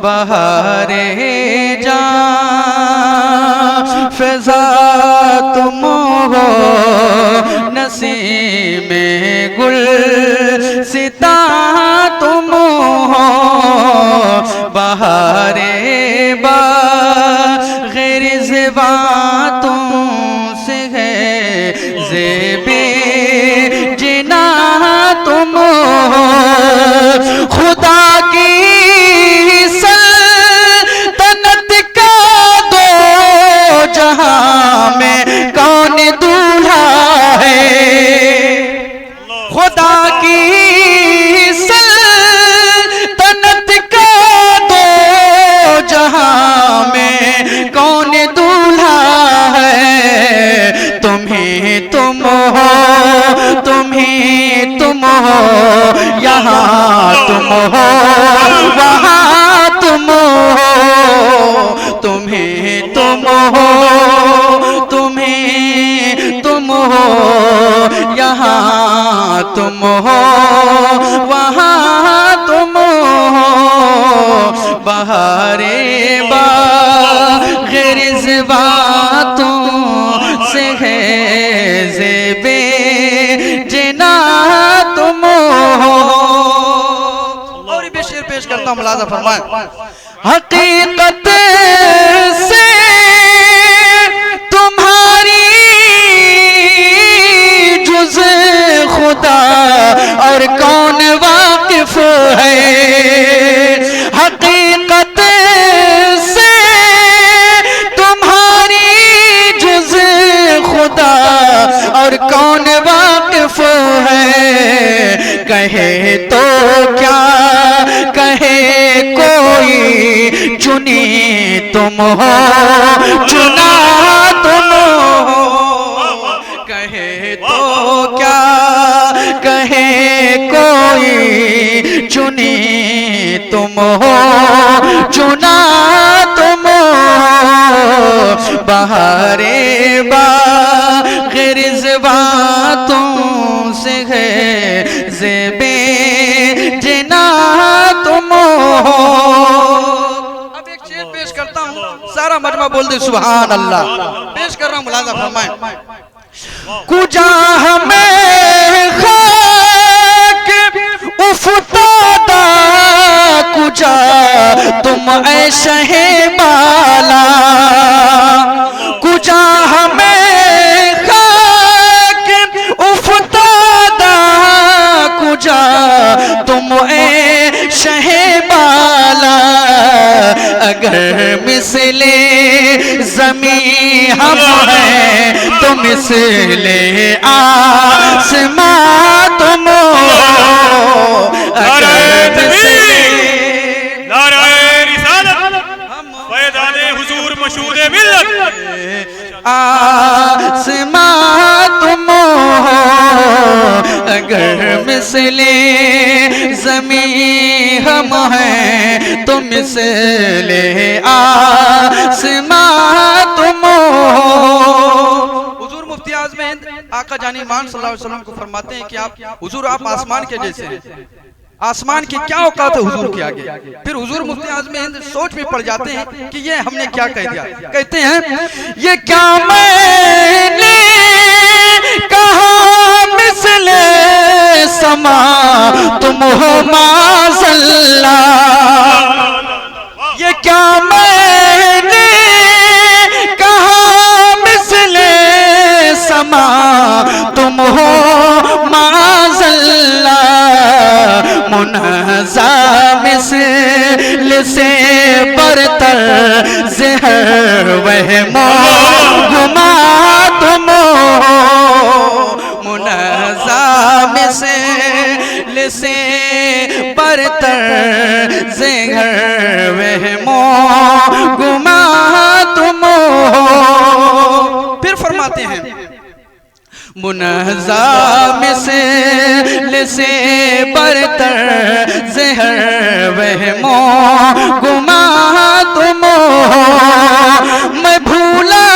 बहारे जा फिजा तुम हो नसीमे गुल सिता तुम हो बहारे बा गैर ज़िबा तुमसे है ज़ेबे जिना तुम हो खुदा की सल्तनत का दो जहां में कौन दूल्हा है खुदा की सल्तनत का दो जहां में कौन दूल्हा है तुम्हें तुम हो तुम्हें तुम हो यहाँ तुम हो वहाँ तुम हो तुम्हें तुम हो तुम्हें तुम हो यहाँ तुम हो वहाँ तुम हो बहारे बा गैर ज़िबा तुमसे है ज़ेबे जिना तुम हो। और भी शेर पेश करता हूँ, मुलाज़ा फरमाएं। हकीकत से तुम्हारी जुज़ खुदा और कौन वाकिफ है हकीकत से तुम्हारी जुज़ खुदा और कौन वाकिफ है कहे तो क्या कहे कोई चुनी तुम हो चुना तुम हो कहे तो क्या कहे कोई चुनी तुम हो चुना तुम हो बहारे बा गैर ज़िबा तुमसे है ज़ेबे जिना तुम हो। अब एक शेर पेश करता हूँ, सारा मजमा बोल दे सुभान अल्लाह। पेश कर रहा हूँ, मुलाज़ा फरमाएं। कुजा हमें खाक उफ्तादा कुजा तुम ऐ शहे बाला कुजा हमें खाक उफ्तादा कुजा तुम ऐ शहे बाला अगर मिसले ज़मी हम हैं तो मिसले आसमां तुम हो अगर मिसले आसमां तुम हो अगर मिसले ज़मी हम हैं तो मिसले आसमां तुम हो। हुजूर मुफ्ती आज़म हिंद आका जानी मान सल्लल्लाहु अलैहि वसल्लम को फरमाते हैं कि आप हुजूर आप आसमान के जैसे हैं आसमान की क्या औकात है हुजूर के आगे। फिर हुजूर मुफ्ती आज़म हिंद सोच में पड़ जाते हैं कि ये हमने क्या कह दिया। कहते हैं ये क्या मैंने कहा मिसले समा तुम हो माज़ल्ला ये क्या मैंने कहा मिसले समा तुम हो माज़ल्ला मुनज़्ज़ा मिसल से बरतर ज़हर वहमो गुमा तुम हो मुनज़्ज़ा मिसल से बरतर ज़हर वहमो गुमा तुम हो। फिर फरमाते हैं मुनज़्ज़ा मिसल से बरतर ज़हर वहमो गुमा तुम हो मैं भूला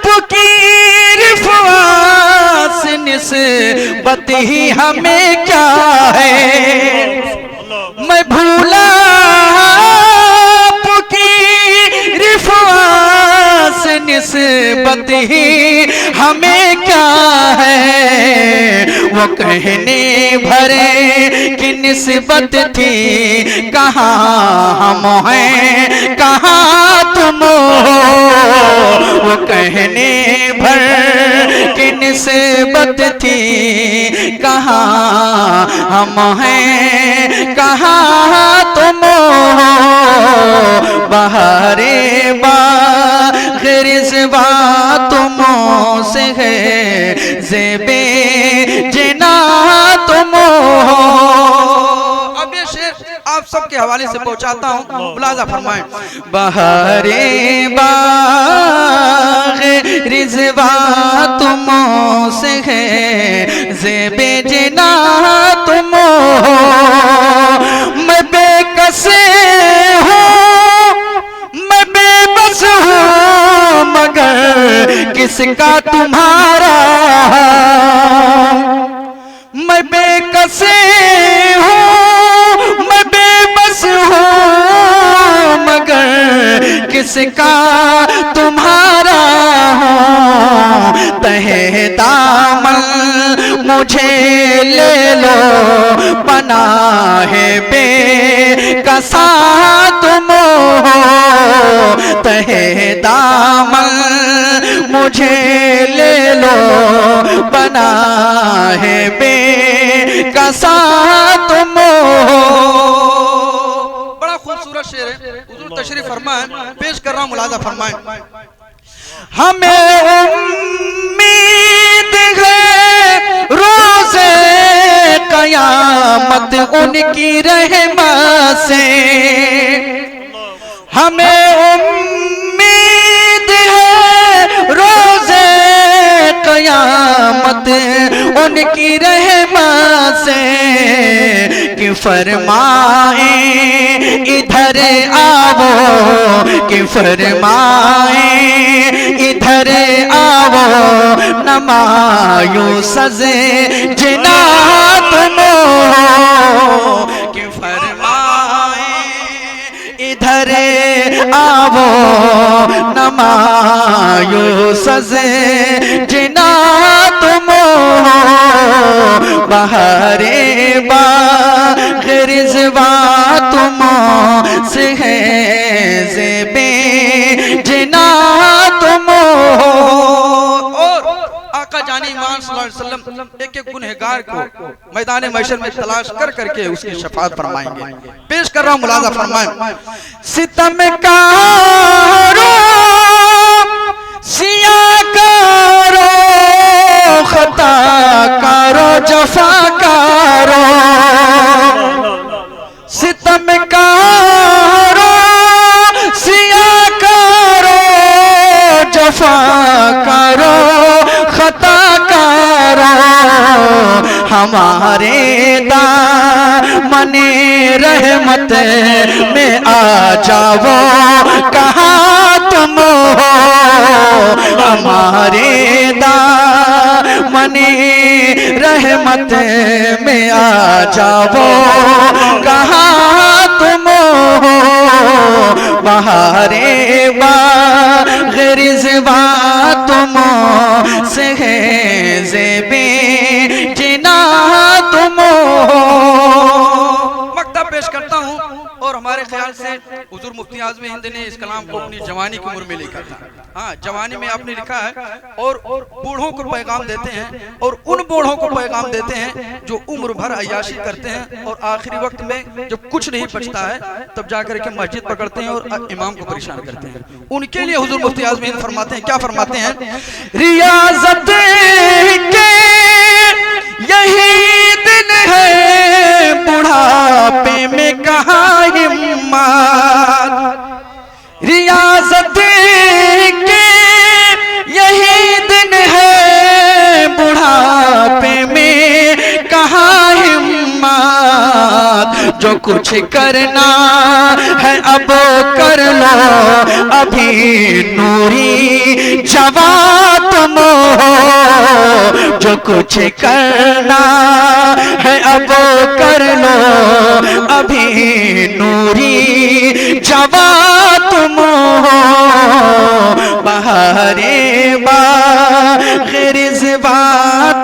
पुकीर फ़वास निस्बत ही हमें क्या है मैं भूला निस्बत ही हमें क्या है, वो कहने भरे की निस्बत थी, कहाँ हम हैं कहाँ तुम हो, वो कहने भर की निस्बत थी, कहाँ हम हैं कहाँ तुम हो, बहारे बाग़-ए-रिज़वा तुमों से है, ज़ेबे जिना तुम हो। अब ये शेर आप सबके हवाले से पहुंचाता हूँ, मुलाज़ा फरमाएं। बहारे बाग़-ए-रिज़वा तुमों से है, ज़ेबे जिना तुम हो, मैं बेकस मगर किसका तुम्हारा, मैं बेकस हूँ मैं बेबस हूँ, मगर किसका तुम्हारा हूँ, तहे दामन मुझे ले लो, पनाहे बेकसा तुम हो, तहे दामन मुझे ले लो, बना है बेकसा तुम हो। बड़ा खूबसूरत शेर है, हुजूर तशरीफ फरमाएं, पेश कर रहा हूँ, मुलाज़ा फरमाएं। हमें उम्मीद है रोज़े क़यामत उनकी रहमत से, हमें उम्मीद है रोज़े क़यामत उनकी रहमत से, कि फरमाए इधर आवो, कि फरमाए इधर आवो, नमायो सजे जिना तुम हो, कि फरमाए इधर आवो, नमायो सजे जिना तुम हो, बहारे बाग़-ए-रिज़वा तुमों से है, ज़ेबे जिना तुम हो। और आका जानी ईमान सल्लल्लाहु अलैहि वसल्लम एक एक गुनहगार को मैदान महशर में तलाश कर करके उसकी शफाअत फरमाएंगे। पेश कर रहा हूँ, मुलाज़ा फरमाएं। सितमकारो सियाकारो खताकारो जफाकारो, सितमकारो सियाकारो जफाकारो खताकारो, हमारे दामने रहमत में आ जाओ, कहाँ तुम हो, हमारे दामने रहमत में आ जाओ, कहाँ तुम हो, बहारे बाग़-ए-रिज़वा तुमों से है, ज़ेबे जिना तुम हो। मकतब पेश करता हूँ, और हमारे ख्याल से हुजूर मुफ्ती आज़म हिंद ने इस कलाम को अपनी जवानी की उम्र में लिखा था। हाँ, जवानी में आपने लिखा है, और बूढ़ों को पैगाम देते हैं, और उन बूढ़ों को पैगाम देते हैं जो उम्र भर अय्याशी करते हैं, और आखिरी वक्त में जब कुछ नहीं बचता है तब जाकर के मस्जिद पकड़ते हैं और इमाम को परेशान करते हैं। उनके लिए हुजूर मुफ्ती आज़म हिंद फरमाते हैं, क्या फरमाते हैं? रियाज़त के यही दिन है, बुढ़ापे में कहाँ हिम्मत, रियाज़त के यही दिन है, बुढ़ापे में कहाँ हिम्मत, जो कुछ करना है अब कर लो, अभी नूरी जवान तुम हो, जो कुछ करना है अब कर लो, अभी नूरी जवान तुम हो, बहारे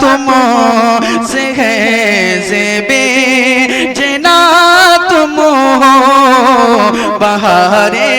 तुम से है ज़ेबे जना तुम हो बहारे